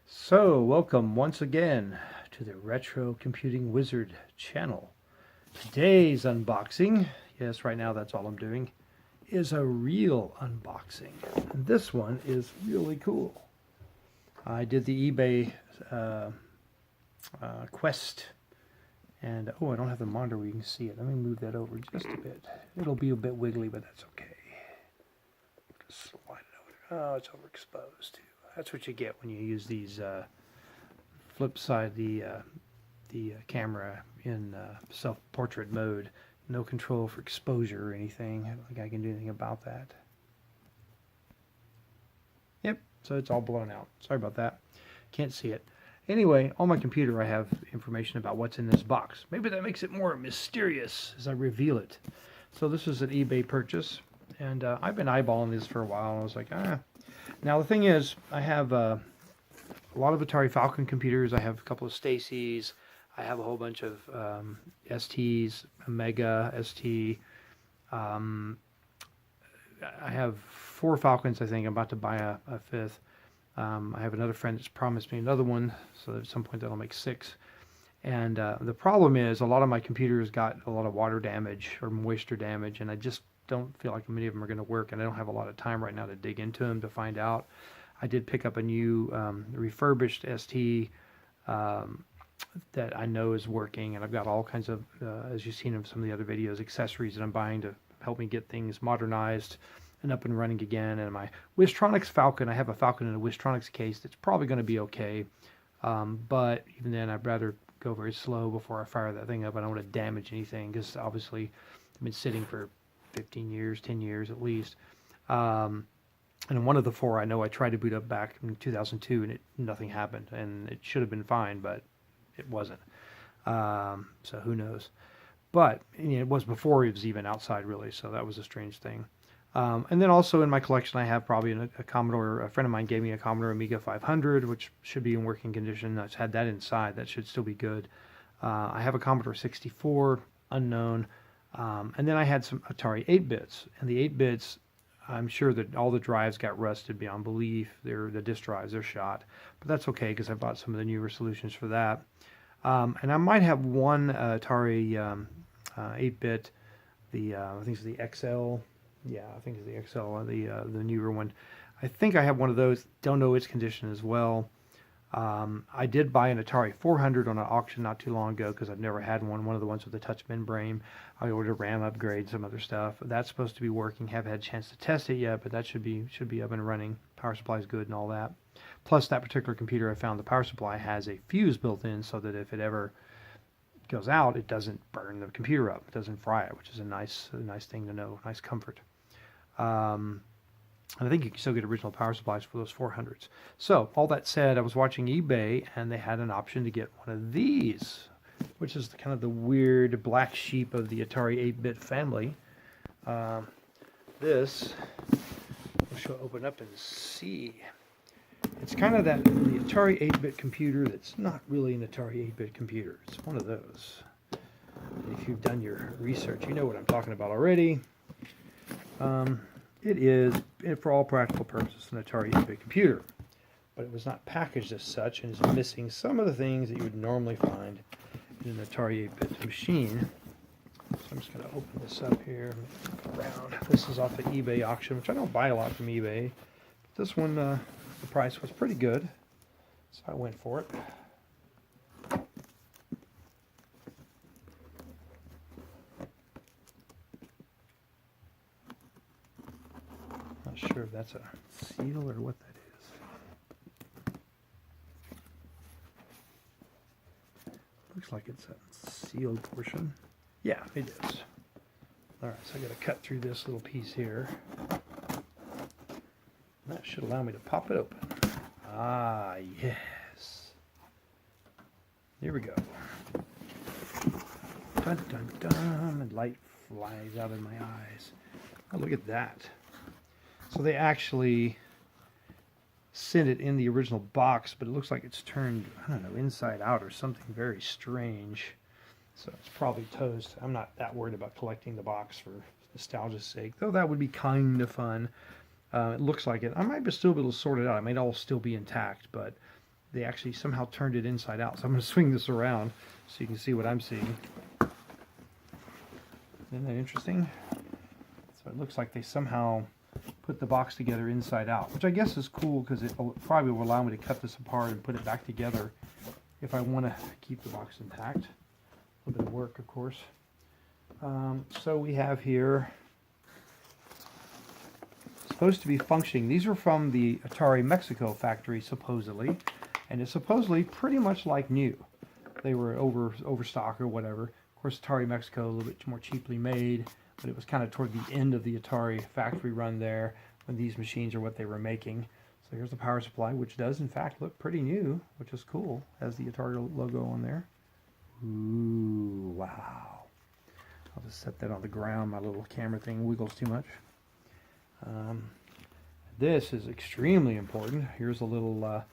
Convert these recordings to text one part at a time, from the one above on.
So, welcome once again to the Retro Computing Wizard channel. Today's unboxing, yes, right now that's all I'm doing, is a real unboxing. And this one is really cool. I did the eBay quest, and oh, I don't have the monitor where you can see it. Let me move that over just a bit. It'll be a bit wiggly, but that's okay. Just slide it over. Oh, it's overexposed too. That's what you get when you use these flip side the camera in self-portrait mode. No control for exposure or anything. I don't think I can do anything about that. Yep, so it's all blown out. Sorry about that. Can't see it. Anyway, on my computer I have information about what's in this box. Maybe that makes it more mysterious as I reveal it. So this is an eBay purchase, and I've been eyeballing this for a while, and I was like, ah. Now the thing is, I have a lot of Atari Falcon computers. I have a couple of Stacy's. I have a whole bunch of STs, Mega ST. Um, I have 4 Falcons, I think. I'm about to buy a fifth. I have another friend that's promised me another one, so at some point that'll make 6. And the problem is a lot of my computers got a lot of water damage or moisture damage, and I just don't feel like many of them are going to work, and I don't have a lot of time right now to dig into them to find out. I did pick up a new refurbished ST that I know is working, and I've got all kinds of, as you've seen in some of the other videos, accessories that I'm buying to help me get things modernized and up and running again. And my Wistronics Falcon, I have a Falcon in a Wistronics case that's probably going to be okay, but even then I'd rather go very slow before I fire that thing up. I don't want to damage anything because obviously I've been sitting for 15 years, 10 years at least. And one of the 4 I know I tried to boot up back in 2002 and nothing happened, and it should have been fine, but it wasn't. So who knows? But it was before it was even outside really, so that was a strange thing. And then also in my collection I have probably a Commodore. A friend of mine gave me a Commodore Amiga 500, which should be in working condition. I've had that inside. That should still be good. I have a Commodore 64, unknown. And then I had some Atari 8-bits. And the 8-bits, I'm sure that all the drives got rusted beyond belief. The disk drives, they're shot. But that's okay because I bought some of the newer solutions for that. And I might have one Atari 8-bit, I think it's the XL. Yeah, I think it's the XL, the newer one. I think I have one of those. Don't know its condition as well. I did buy an Atari 400 on an auction not too long ago because I've never had one of the ones with the touch membrane. I ordered a RAM upgrade, some other stuff. That's supposed to be working. Haven't had a chance to test it yet, but that should be up and running. Power supply is good and all that. Plus, that particular computer, I found the power supply has a fuse built in so that if it ever goes out, it doesn't burn the computer up. It doesn't fry it, which is a nice thing to know, nice comfort. And I think you can still get original power supplies for those 400s. So, all that said, I was watching eBay, and they had an option to get one of these, which is kind of the weird black sheep of the Atari 8-bit family. This, I shall open up and see. It's kind of the Atari 8-bit computer that's not really an Atari 8-bit computer. It's one of those. If you've done your research, you know what I'm talking about already. It is, for all practical purposes, an Atari 8-bit computer, but it was not packaged as such and is missing some of the things that you would normally find in an Atari 8-bit machine. So I'm just going to open this up here, around. This is off the eBay auction, which I don't buy a lot from eBay. But this one, the price was pretty good, so I went for it. Not sure if that's a seal or what that is. Looks like it's a sealed portion. Yeah, it is. Alright, so I got to cut through this little piece here. That should allow me to pop it open. Ah, yes. Here we go. Dun dun dun, and light flies out of my eyes. Oh, look at that. So they actually sent it in the original box, but it looks like it's turned, I don't know, inside out or something very strange. So it's probably toast. I'm not that worried about collecting the box for nostalgia's sake, though that would be kind of fun. It looks like it. I might still be able to sort it out. It might all still be intact, but they actually somehow turned it inside out. So I'm going to swing this around so you can see what I'm seeing. Isn't that interesting? So it looks like they somehow put the box together inside out, which I guess is cool because it probably will allow me to cut this apart and put it back together if I want to keep the box intact. A little bit of work, of course. So we have here, supposed to be functioning. These are from the Atari Mexico factory, supposedly, and it's supposedly pretty much like new. They were overstock or whatever. Of course, Atari Mexico a little bit more cheaply made, but it was kind of toward the end of the Atari factory run there when these machines are what they were making. So here's the power supply, which does in fact look pretty new, which is cool. Has the Atari logo on there. Ooh, wow. I'll just set that on the ground. My little camera thing wiggles too much. This is extremely important. Here's a little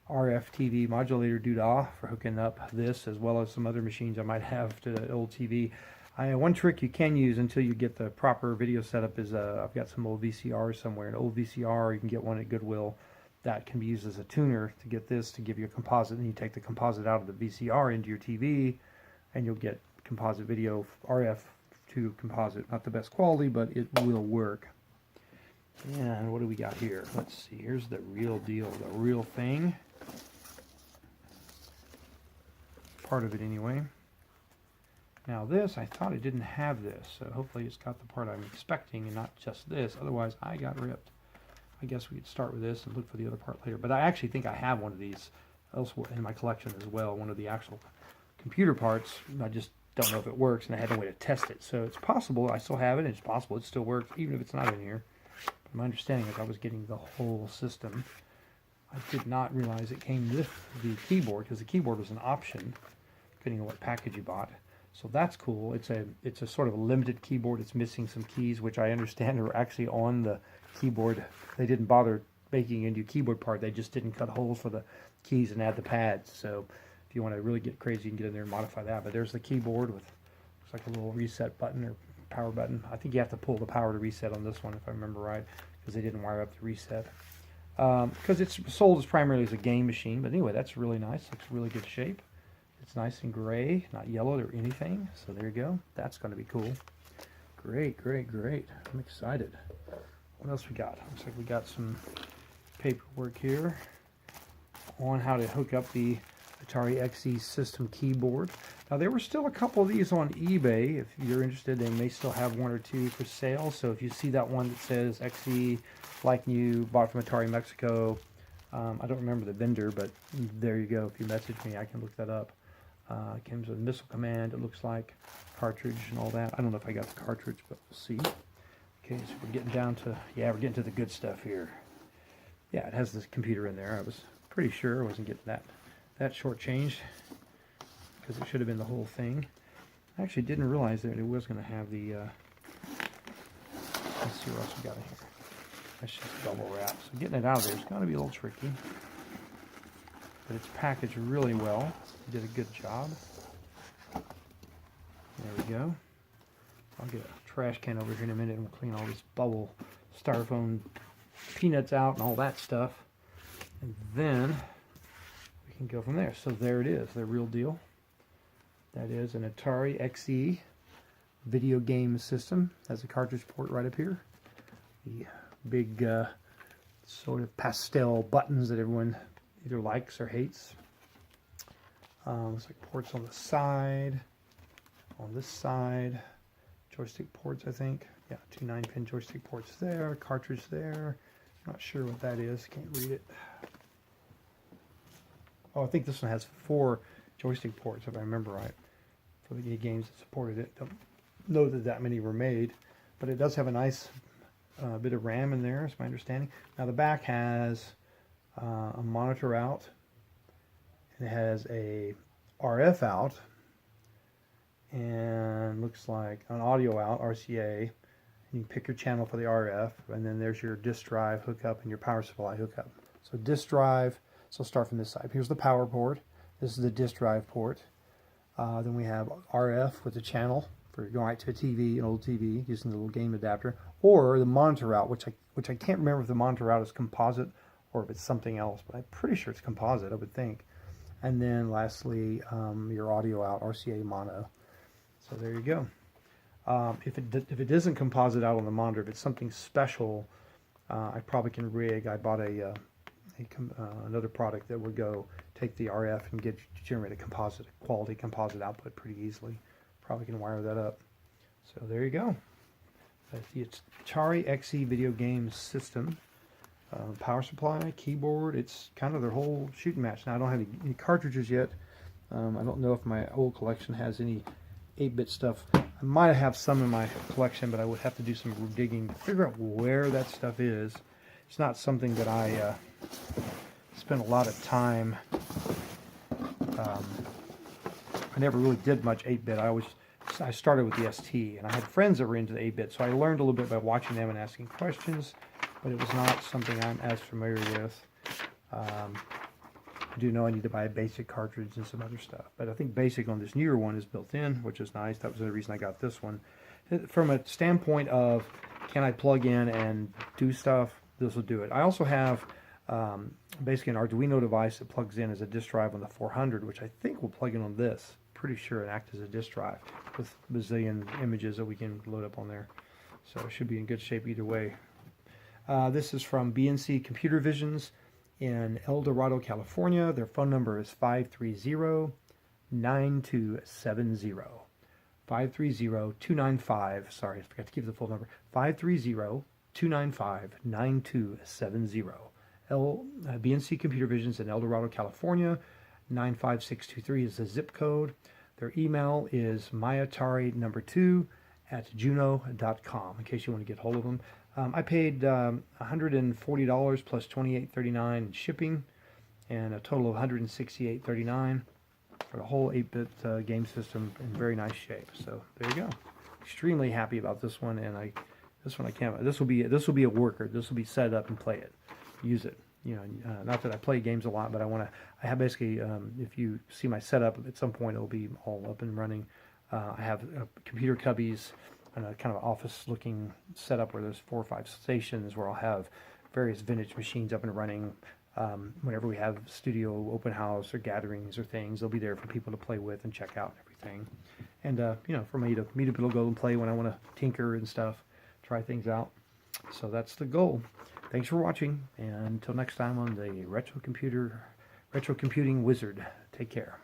RF TV modulator doodah for hooking up this as well as some other machines I might have to the old TV. One trick you can use until you get the proper video setup is I've got some old VCRs somewhere. An old VCR, you can get one at Goodwill that can be used as a tuner to get this to give you a composite. And you take the composite out of the VCR into your TV and you'll get composite video, RF to composite. Not the best quality, but it will work. And what do we got here? Let's see. Here's the real deal, the real thing. Part of it anyway. Now this, I thought it didn't have this, so hopefully it's got the part I'm expecting and not just this. Otherwise, I got ripped. I guess we could start with this and look for the other part later. But I actually think I have one of these elsewhere in my collection as well, one of the actual computer parts. I just don't know if it works, and I had no way to test it. So it's possible I still have it, and it's possible it still works, even if it's not in here. But my understanding is I was getting the whole system. I did not realize it came with the keyboard, because the keyboard was an option, depending on what package you bought. So that's cool. It's a sort of a limited keyboard. It's missing some keys, which I understand are actually on the keyboard. They didn't bother making a new keyboard part. They just didn't cut holes for the keys and add the pads. So if you want to really get crazy, you can get in there and modify that. But there's the keyboard with, looks like a little reset button or power button. I think you have to pull the power to reset on this one, if I remember right, because they didn't wire up the reset. Because it's sold as primarily as a game machine. But anyway, that's really nice. Looks really good shape. It's nice and gray, not yellowed or anything. So there you go. That's going to be cool. Great, great, great. I'm excited. What else we got? Looks like we got some paperwork here on how to hook up the Atari XE system keyboard. Now there were still a couple of these on eBay. If you're interested, they may still have one or two for sale. So if you see that one that says XE like new, bought from Atari Mexico, I don't remember the vendor, but there you go. If you message me, I can look that up. It comes with Missile Command, it looks like, cartridge and all that. I don't know if I got the cartridge, but we'll see. Okay, so we're getting down to, yeah, we're getting to the good stuff here. Yeah, it has this computer in there. I was pretty sure I wasn't getting that shortchanged, because it should have been the whole thing. I actually didn't realize that it was going to have the, let's see what else we got in here. That's just bubble wrap. So getting it out of there is going to be a little tricky. But it's packaged really well. They did a good job. There we go. I'll get a trash can over here in a minute and we'll clean all this bubble styrofoam peanuts out and all that stuff. And then we can go from there. So there it is, the real deal. That is an Atari XE video game system. Has a cartridge port right up here. The big sort of pastel buttons that everyone either likes or hates. Looks like ports on the side, on this side, joystick ports, I think. Yeah, 2 9-pin joystick ports there, cartridge there. Not sure what that is, can't read it. Oh, I think this one has 4 joystick ports, if I remember right, for the games that supported it. Don't know that many were made, but it does have a nice bit of RAM in there, is my understanding. Now the back has a monitor out. It has a RF out, and looks like an audio out, RCA. And you can pick your channel for the RF, and then there's your disk drive hookup and your power supply hookup. So disk drive, so I'll start from this side. Here's the power port. This is the disk drive port. Then we have RF with the channel for going right to a TV, an old TV, using the little game adapter, or the monitor out, which I can't remember if the monitor out is composite or if it's something else, but I'm pretty sure it's composite, I would think. And then lastly, your audio out, RCA mono. So there you go. If it isn't composite out on the monitor, if it's something special, I probably can rig. I bought another product that would go take the RF and generate a quality composite output pretty easily. Probably can wire that up. So there you go. That's the Atari XE video game system. Power supply, keyboard. It's kind of their whole shooting match. Now I don't have any cartridges yet. I don't know if my old collection has any 8-bit stuff. I might have some in my collection, but I would have to do some digging to figure out where that stuff is. It's not something that I spent a lot of time. I never really did much 8-bit. I started with the ST, and I had friends that were into the 8-bit, so I learned a little bit by watching them and asking questions, but it was not something I'm as familiar with. I do know I need to buy a basic cartridge and some other stuff, but I think basic on this newer one is built in, which is nice. That was the reason I got this one. From a standpoint of can I plug in and do stuff, this will do it. I also have basically an Arduino device that plugs in as a disk drive on the 400, which I think will plug in on this. Pretty sure and act as a disk drive with a bazillion images that we can load up on there. So it should be in good shape either way. This is from BNC Computer Visions in El Dorado, California. Their phone number is 530-9270. 530-295, sorry, I forgot to give the full number. 530-295-9270. BNC Computer Visions in El Dorado, California. 95623 is the zip code. Their email is myatari2@juno.com in case you want to get hold of them. I paid $140 plus $28.39 in shipping, and a total of $168.39 for the whole 8-bit game system in very nice shape. So there you go. Extremely happy about this one, and this one I can't. This will be a worker. This will be set up and play it, use it. You know, not that I play games a lot, but I have basically, if you see my setup, at some point it'll be all up and running. I have computer cubbies and a kind of office-looking setup where there's 4 or 5 stations where I'll have various vintage machines up and running. Whenever we have studio open house or gatherings or things, they'll be there for people to play with and check out and everything. And you know, for me to be able to go and play when I want to tinker and stuff, try things out. So that's the goal. Thanks for watching, and until next time on the Retro Computing Wizard, take care.